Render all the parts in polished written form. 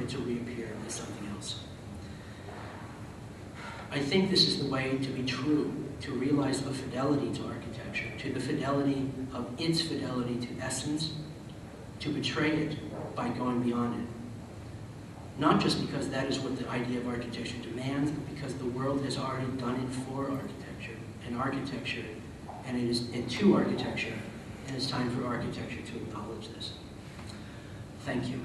to reappear as something else. I think this is the way to be true, to realize the fidelity to architecture, to the fidelity of its fidelity to essence, to betray it by going beyond it. Not just because that is what the idea of architecture demands, but because the world has already done it for architecture, and it is to architecture, and it's time for architecture to acknowledge this. Thank you.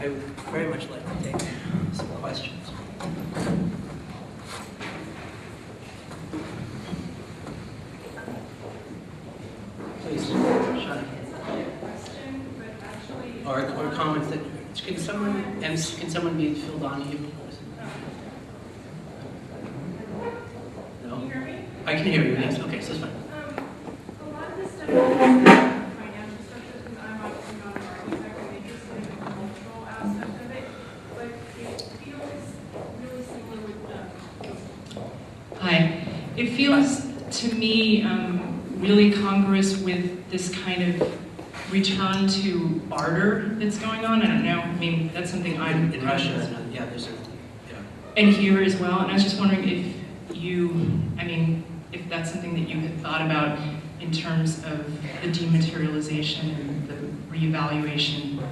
I would very much like to take some questions. Please, Shani. Or comments that can someone be filled on here? No. Can you hear me? I can hear you. Yes. Okay. So it's fine. A lot of this stuff is financial structures because I'm obviously not an architect. I'm interested in the cultural aspect of it, but it feels really similar with Hi. It feels to me really congruous with this kind of return to barter that's going on. I don't know. I mean, that's something I'm In Russia, yeah, there's a, yeah. and here as well. And I was just wondering if you, if that's something that you had thought about in terms of the dematerialization and the reevaluation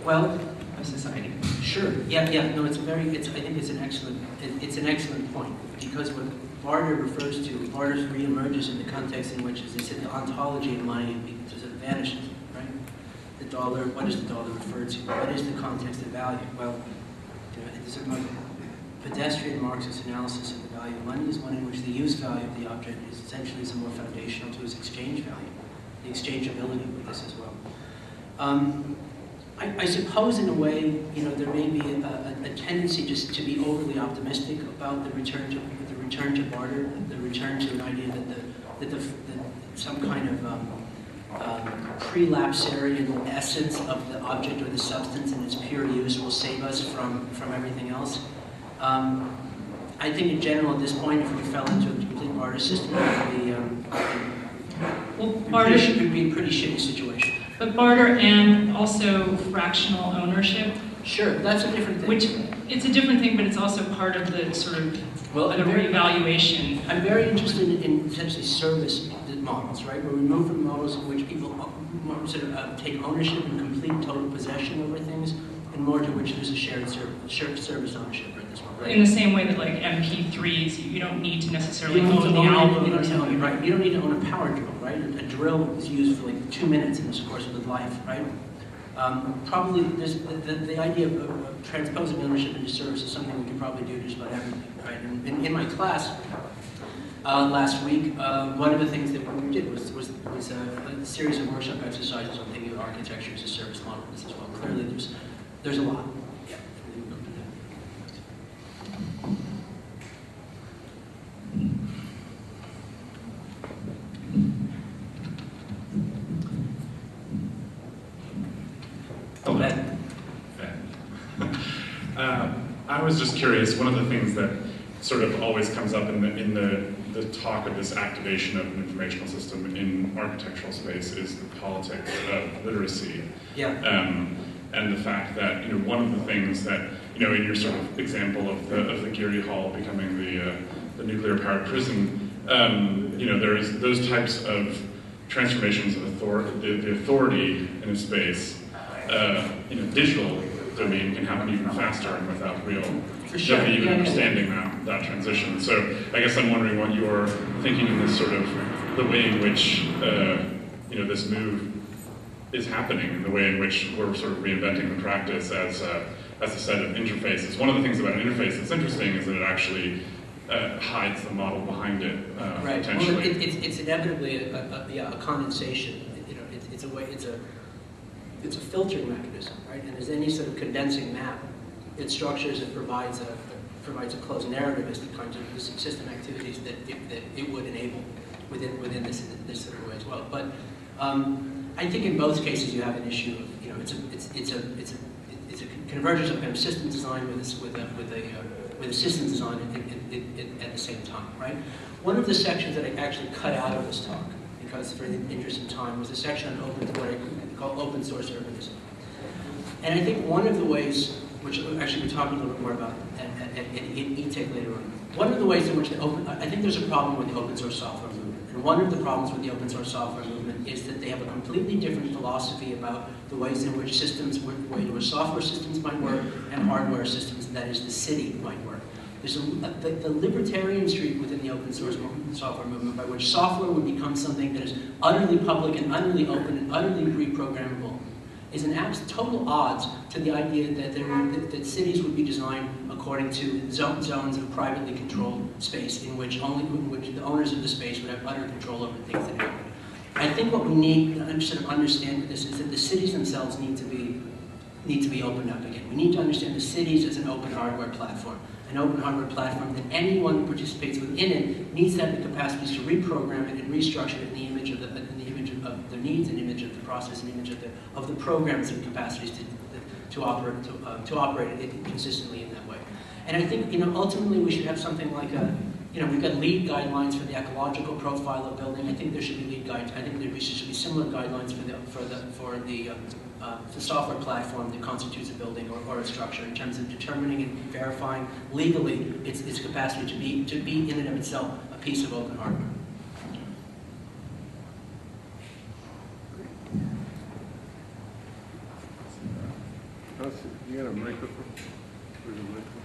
Well, of society. sure. Yeah. No, I think it's an excellent point, because what barter refers to, barter reemerges in the context in which, as I said, the ontology of money sort of vanishes, right? The dollar. What does the dollar refer to? What is the context of value? Well, it's a more pedestrian Marxist analysis of the value of money is one in which the use value of the object is essentially more foundational to its exchange value, the exchangeability with this as well. I suppose in a way, there may be a tendency just to be overly optimistic about the return to barter, the return to an idea that some kind of prelapsarian essence of the object or the substance and its pure use will save us from everything else. I think in general at this point, if we fell into a complete barter system, it would be a pretty shitty situation. But barter and also fractional ownership. Sure, that's a different thing. Which, it's a different thing, but it's also part of the sort of the reevaluation. I'm very interested in essentially service models, right? Where we move from models in which people sort of take ownership and complete total possession over things, and more to which there's a shared service ownership at this point, right? In the same way that like MP3s, you don't need to necessarily own the album. Right. You don't need to own a power drill, right? A drill is used for like 2 minutes in the course of its life, right? Probably the idea of transposing ownership into service is something we can probably do just about everything, right? And in my class last week, one of the things that we did was a series of workshop exercises on thinking of architecture as a service model as well. Clearly, there's a lot. Yeah. Oh, Ben. I was just curious, one of the things that sort of always comes up in the talk of this activation of an informational system in architectural space is the politics of literacy. Yeah. And the fact that, one of the things that, in your sort of example of the Geary Hall becoming the nuclear-powered prison, there's those types of transformations of the authority in a space. Digital domain can happen even faster and without real even understanding that transition. So I guess I'm wondering what you're thinking in this sort of the way in which this move is happening, and the way in which we're sort of reinventing the practice as a set of interfaces. One of the things about an interface that's interesting is that it actually hides the model behind it, right. potentially. Well, it's inevitably a condensation. It's a filtering mechanism, right? And as any sort of condensing map, it structures and provides a closed narrative as the kinds of system activities that it would enable within this sort of way as well. But I think in both cases you have an issue of, it's a convergence of kind of system design with a system design at the same time, right? One of the sections that I actually cut out of this talk, because for the interest in time, was a section on what I call open source urbanism. And I think one of the ways, which actually we're talking a little bit more about at E-Tech later on, one of the ways in which I think there's a problem with the open source software movement. And one of the problems with the open source software movement is that they have a completely different philosophy about the ways in which software systems might work and hardware systems, and that is the city, might work. There's the libertarian streak within the open source software movement by which software would become something that is utterly public and utterly open and utterly reprogrammable is an total odds to the idea that cities would be designed according to zones of privately controlled space in which the owners of the space would have utter control over things that happen. I think what we need to sort of understand with this is that the cities themselves need to be opened up again. We need to understand the cities as an open hardware platform. An open hardware platform that anyone who participates within it needs to have the capacities to reprogram it and restructure it in the image of their needs, an image of the process, an image of the programs and capacities to operate it consistently in that way. And I think ultimately we should have something like we've got LEED guidelines for the ecological profile of building. I think there should be LEED guides. I think there should be similar guidelines for the software platform that constitutes a building or a structure in terms of determining and verifying legally its capacity to be in and of itself a piece of open hardware. You got a microphone? Where's the microphone?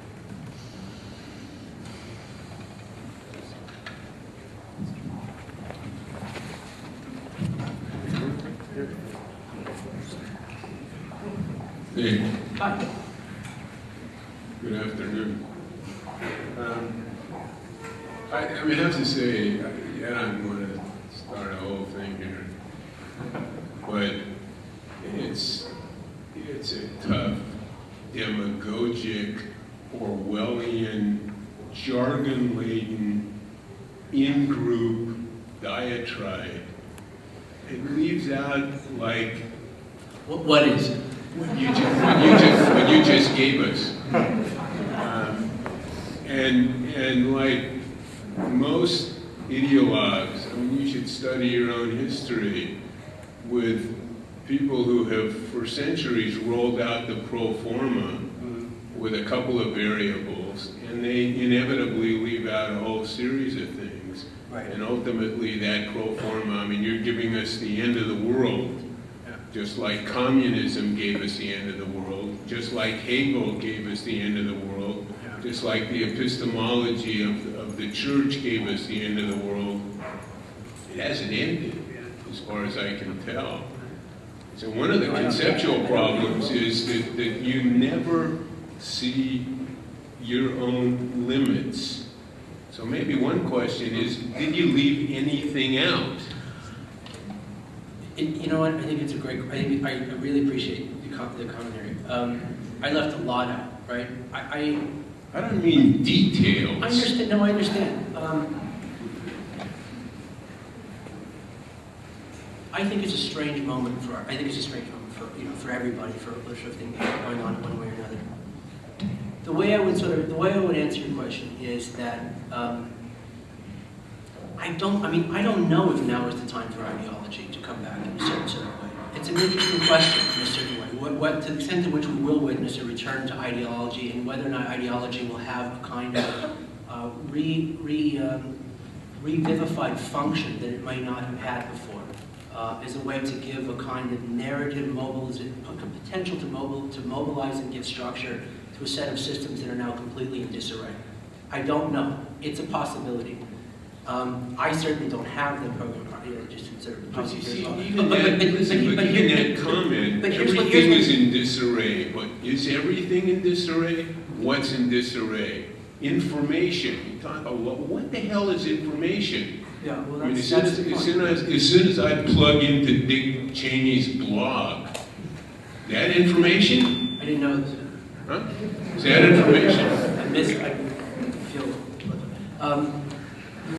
Hey. Hi. Good afternoon. I have to say, I don't want to start a whole thing here, but it's a tough, demagogic, Orwellian, jargon-laden, in-group diatribe. It leaves out like what is it? what you just gave us. And like most ideologues, I mean, you should study your own history with people who have for centuries rolled out the pro forma with a couple of variables, and they inevitably leave out a whole series of things. Right. And ultimately that pro forma, I mean, you're giving us the end of the world. Just like communism gave us the end of the world, just like Hegel gave us the end of the world, just like the epistemology of the church gave us the end of the world. It hasn't ended, as far as I can tell. So one of the conceptual problems is that you never see your own limits. So maybe one question is, did you leave anything out? You know what? I think it's a great. I really appreciate the commentary. I left a lot out, right? I don't mean details. I understand. No, I understand. I think it's a strange moment for. I think it's a strange moment for everybody, for a bunch of things going on in one way or another. The way I would answer your question is that I don't know if now is the time for ideology to come back in a certain way. It's an interesting question in a certain way. What to the extent to which we will witness a return to ideology, and whether or not ideology will have a kind of revivified function that it might not have had before, as a way to give a kind of narrative potential to mobilize and give structure to a set of systems that are now completely in disarray. I don't know. It's a possibility. I certainly don't have the program, just sort of. But you see, even that comment, everything is in disarray. But is everything in disarray? What's in disarray? Information. You talk about what the hell is information? Yeah, well, I mean, that's as soon as I plug into Dick Cheney's blog, that information? I didn't know this. Huh? Is that information? I feel.